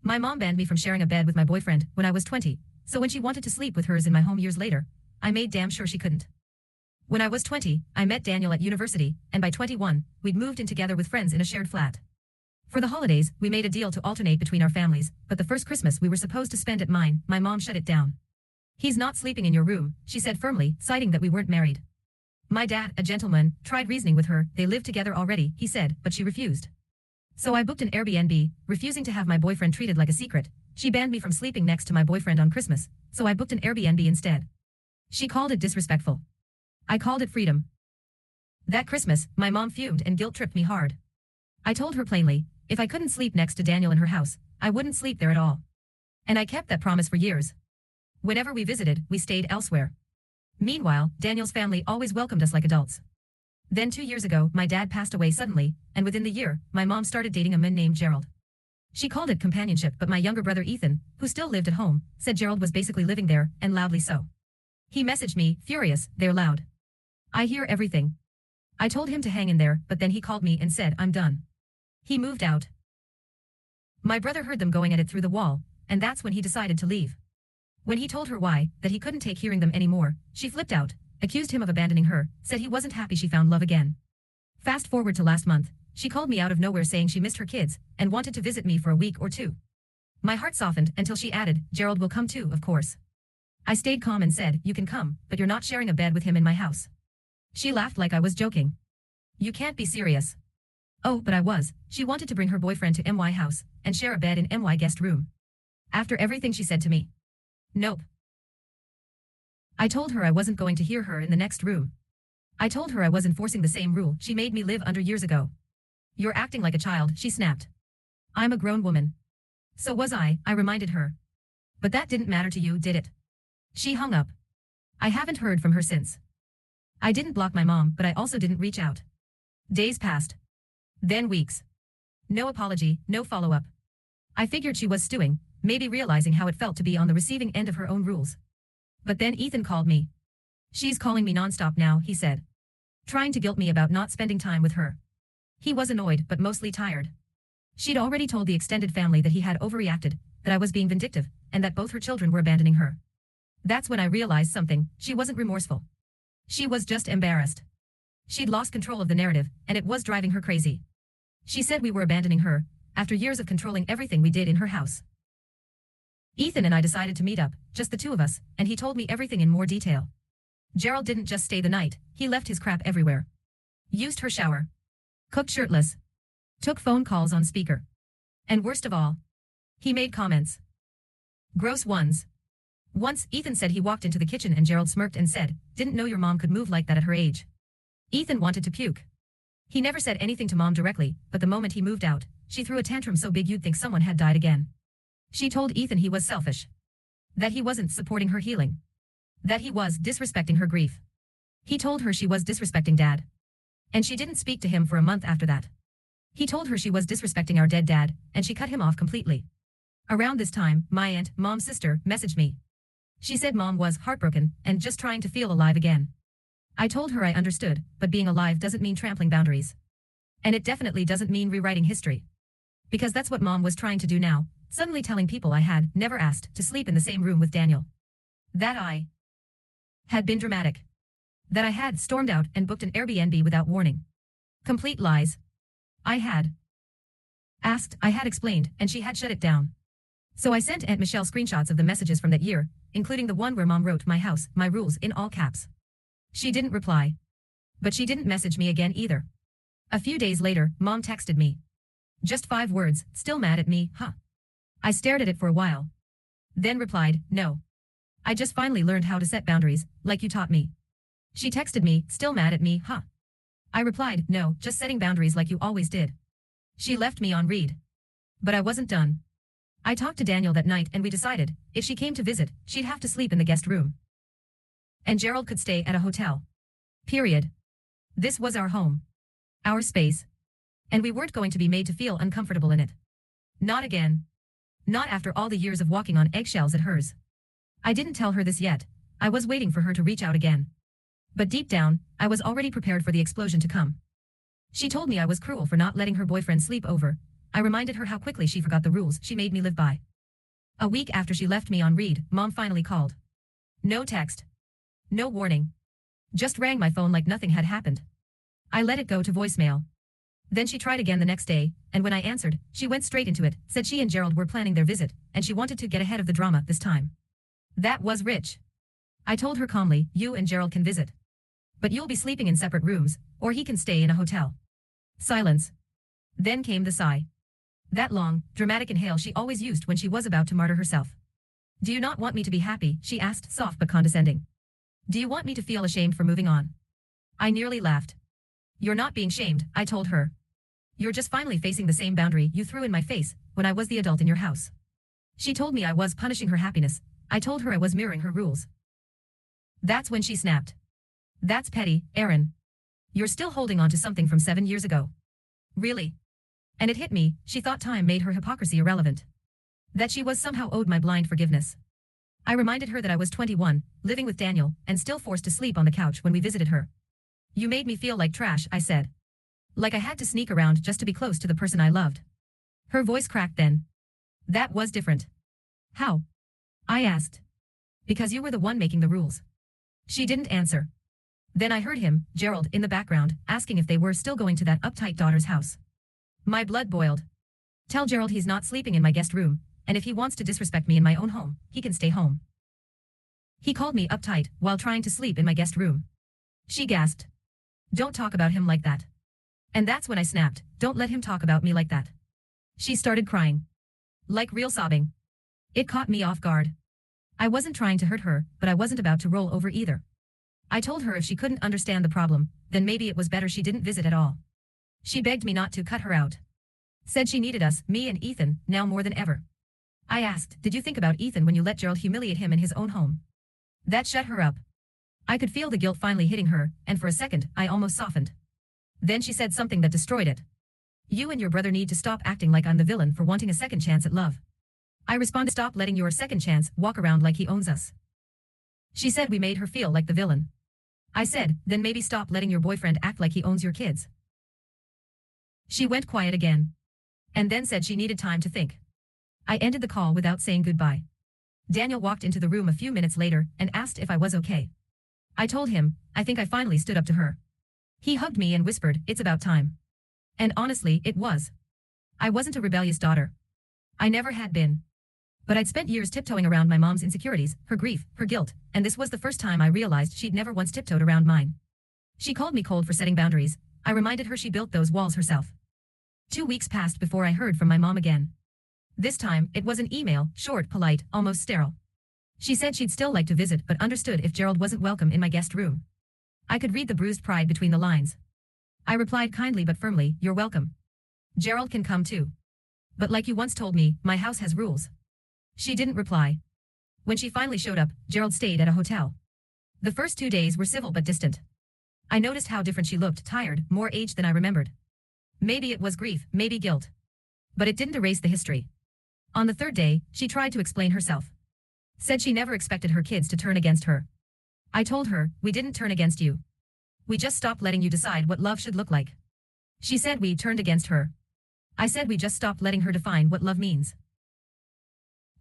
My mom banned me from sharing a bed with my boyfriend when I was 20, so when she wanted to sleep with hers in my home years later, I made damn sure she couldn't. When I was 20, I met Daniel at university, and by 21, we'd moved in together with friends in a shared flat. For the holidays, we made a deal to alternate between our families, but the first Christmas we were supposed to spend at mine, my mom shut it down. "He's not sleeping in your room," she said firmly, citing that we weren't married. My dad, a gentleman, tried reasoning with her. "They live together already," he said, but she refused. So I booked an Airbnb, refusing to have my boyfriend treated like a secret. She banned me from sleeping next to my boyfriend on Christmas, so I booked an Airbnb instead. She called it disrespectful. I called it freedom. That Christmas, my mom fumed and guilt-tripped me hard. I told her plainly, if I couldn't sleep next to Daniel in her house, I wouldn't sleep there at all. And I kept that promise for years. Whenever we visited, we stayed elsewhere. Meanwhile, Daniel's family always welcomed us like adults. Then 2 years ago, my dad passed away suddenly, and within the year, my mom started dating a man named Gerald. She called it companionship, but my younger brother Ethan, who still lived at home, said Gerald was basically living there, and loudly so. He messaged me, furious, "They're loud. I hear everything." I told him to hang in there, but then he called me and said, "I'm done." He moved out. My brother heard them going at it through the wall, and that's when he decided to leave. When he told her why, that he couldn't take hearing them anymore, she flipped out, accused him of abandoning her, said he wasn't happy she found love again. Fast forward to last month, she called me out of nowhere saying she missed her kids and wanted to visit me for a week or two. My heart softened until she added, "Gerald will come too, of course." I stayed calm and said, "You can come, but you're not sharing a bed with him in my house." She laughed like I was joking. "You can't be serious." Oh, but I was. She wanted to bring her boyfriend to my house and share a bed in my guest room. After everything she said to me. Nope. I told her I wasn't going to hear her in the next room. I told her I was enforcing the same rule she made me live under years ago. "You're acting like a child," she snapped. "I'm a grown woman." So was I reminded her. "But that didn't matter to you, did it?" She hung up. I haven't heard from her since. I didn't block my mom, but I also didn't reach out. Days passed. Then weeks. No apology, no follow-up. I figured she was stewing, maybe realizing how it felt to be on the receiving end of her own rules. But then Ethan called me. "She's calling me nonstop now," he said. Trying to guilt me about not spending time with her. He was annoyed, but mostly tired. She'd already told the extended family that he had overreacted, that I was being vindictive, and that both her children were abandoning her. That's when I realized something. She wasn't remorseful. She was just embarrassed. She'd lost control of the narrative, and it was driving her crazy. She said we were abandoning her, after years of controlling everything we did in her house. Ethan and I decided to meet up, just the two of us, and he told me everything in more detail. Gerald didn't just stay the night, he left his crap everywhere. Used her shower. Cooked shirtless. Took phone calls on speaker. And worst of all, he made comments. Gross ones. Once, Ethan said he walked into the kitchen and Gerald smirked and said, "Didn't know your mom could move like that at her age." Ethan wanted to puke. He never said anything to mom directly, but the moment he moved out, she threw a tantrum so big you'd think someone had died again. She told Ethan he was selfish. That he wasn't supporting her healing. That he was disrespecting her grief. He told her she was disrespecting Dad. And she didn't speak to him for a month after that. He told her she was disrespecting our dead dad, and she cut him off completely. Around this time, my aunt, mom's sister, messaged me. She said mom was heartbroken and just trying to feel alive again. I told her I understood, but being alive doesn't mean trampling boundaries. And it definitely doesn't mean rewriting history. Because that's what mom was trying to do now, suddenly telling people I had never asked to sleep in the same room with Daniel. That I had been dramatic. That I had stormed out and booked an Airbnb without warning. Complete lies. I had asked, I had explained, and she had shut it down. So I sent Aunt Michelle screenshots of the messages from that year, including the one where mom wrote "my house, my rules" in all caps. She didn't reply. But she didn't message me again either. A few days later, mom texted me. Just 5 words, "Still mad at me, huh?" I stared at it for a while. Then replied, "No. I just finally learned how to set boundaries, like you taught me." She texted me, "Still mad at me, huh?" I replied, "No, just setting boundaries like you always did." She left me on read. But I wasn't done. I talked to Daniel that night and we decided, if she came to visit, she'd have to sleep in the guest room. And Gerald could stay at a hotel. Period. This was our home. Our space. And we weren't going to be made to feel uncomfortable in it. Not again. Not after all the years of walking on eggshells at hers. I didn't tell her this yet. I was waiting for her to reach out again. But deep down, I was already prepared for the explosion to come. She told me I was cruel for not letting her boyfriend sleep over, I reminded her how quickly she forgot the rules she made me live by. A week after she left me on read, Mom finally called. No text. No warning. Just rang my phone like nothing had happened. I let it go to voicemail. Then she tried again the next day, and when I answered, she went straight into it, said she and Gerald were planning their visit, and she wanted to get ahead of the drama this time. That was rich. I told her calmly, you and Gerald can visit. But you'll be sleeping in separate rooms, or he can stay in a hotel. Silence. Then came the sigh. That long, dramatic inhale she always used when she was about to martyr herself. Do you not want me to be happy? She asked, soft but condescending. Do you want me to feel ashamed for moving on? I nearly laughed. You're not being shamed, I told her. You're just finally facing the same boundary you threw in my face when I was the adult in your house. She told me I was punishing her happiness. I told her I was mirroring her rules. That's when she snapped. That's petty, Aaron. You're still holding on to something from 7 years ago. Really? And it hit me, she thought time made her hypocrisy irrelevant. That she was somehow owed my blind forgiveness. I reminded her that I was 21, living with Daniel, and still forced to sleep on the couch when we visited her. You made me feel like trash, I said. Like I had to sneak around just to be close to the person I loved. Her voice cracked then. That was different. How? I asked. Because you were the one making the rules. She didn't answer. Then I heard him, Gerald, in the background, asking if they were still going to that uptight daughter's house. My blood boiled. Tell Gerald he's not sleeping in my guest room, and if he wants to disrespect me in my own home, he can stay home. He called me uptight while trying to sleep in my guest room. She gasped. Don't talk about him like that. And that's when I snapped, don't let him talk about me like that. She started crying. Like real sobbing. It caught me off guard. I wasn't trying to hurt her, but I wasn't about to roll over either. I told her if she couldn't understand the problem, then maybe it was better she didn't visit at all. She begged me not to cut her out. Said she needed us, me and Ethan, now more than ever. I asked, did you think about Ethan when you let Gerald humiliate him in his own home? That shut her up. I could feel the guilt finally hitting her, and for a second, I almost softened. Then she said something that destroyed it. You and your brother need to stop acting like I'm the villain for wanting a second chance at love. I responded, stop letting your second chance walk around like he owns us. She said we made her feel like the villain. I said, then maybe stop letting your boyfriend act like he owns your kids. She went quiet again. And then said she needed time to think. I ended the call without saying goodbye. Daniel walked into the room a few minutes later and asked if I was okay. I told him, I think I finally stood up to her. He hugged me and whispered, it's about time. And honestly, it was. I wasn't a rebellious daughter. I never had been. But I'd spent years tiptoeing around my mom's insecurities, her grief, her guilt, and this was the first time I realized she'd never once tiptoed around mine. She called me cold for setting boundaries. I reminded her she built those walls herself. 2 weeks passed before I heard from my mom again. This time, it was an email, short, polite, almost sterile. She said she'd still like to visit but understood if Gerald wasn't welcome in my guest room. I could read the bruised pride between the lines. I replied kindly but firmly, you're welcome. Gerald can come too. But like you once told me, my house has rules. She didn't reply. When she finally showed up, Gerald stayed at a hotel. The first 2 days were civil but distant. I noticed how different she looked, tired, more aged than I remembered. Maybe it was grief, maybe guilt. But it didn't erase the history. On the 3rd day, she tried to explain herself. Said she never expected her kids to turn against her. I told her, we didn't turn against you. We just stopped letting you decide what love should look like. She said we turned against her. I said we just stopped letting her define what love means.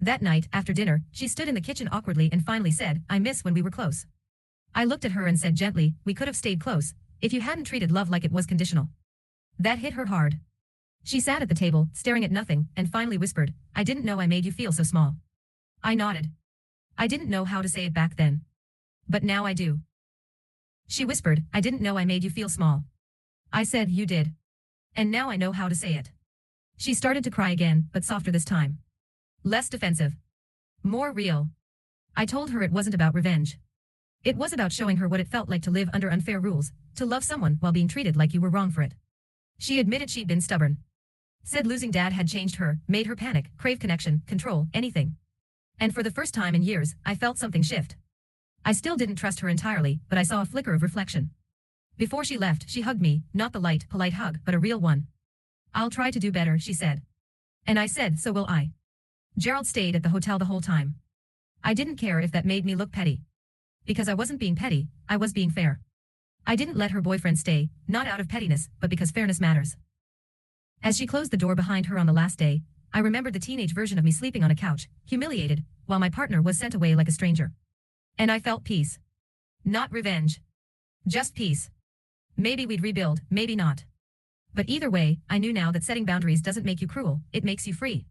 That night, after dinner, she stood in the kitchen awkwardly and finally said, I miss when we were close. I looked at her and said gently, we could have stayed close, if you hadn't treated love like it was conditional. That hit her hard. She sat at the table, staring at nothing, and finally whispered, I didn't know I made you feel so small. I nodded. I didn't know how to say it back then. But now I do. She whispered, I didn't know I made you feel small. I said, you did. And now I know how to say it. She started to cry again, but softer this time. Less defensive. More real. I told her it wasn't about revenge. It was about showing her what it felt like to live under unfair rules, to love someone while being treated like you were wrong for it. She admitted she'd been stubborn. Said losing Dad had changed her, made her panic, crave connection, control, anything. And for the first time in years, I felt something shift. I still didn't trust her entirely, but I saw a flicker of reflection. Before she left, she hugged me, not the light, polite hug, but a real one. I'll try to do better, she said. And I said, so will I. Gerald stayed at the hotel the whole time. I didn't care if that made me look petty. Because I wasn't being petty, I was being fair. I didn't let her boyfriend stay, not out of pettiness, but because fairness matters. As she closed the door behind her on the last day, I remembered the teenage version of me sleeping on a couch, humiliated, while my partner was sent away like a stranger. And I felt peace. Not revenge. Just peace. Maybe we'd rebuild, maybe not. But either way, I knew now that setting boundaries doesn't make you cruel, it makes you free.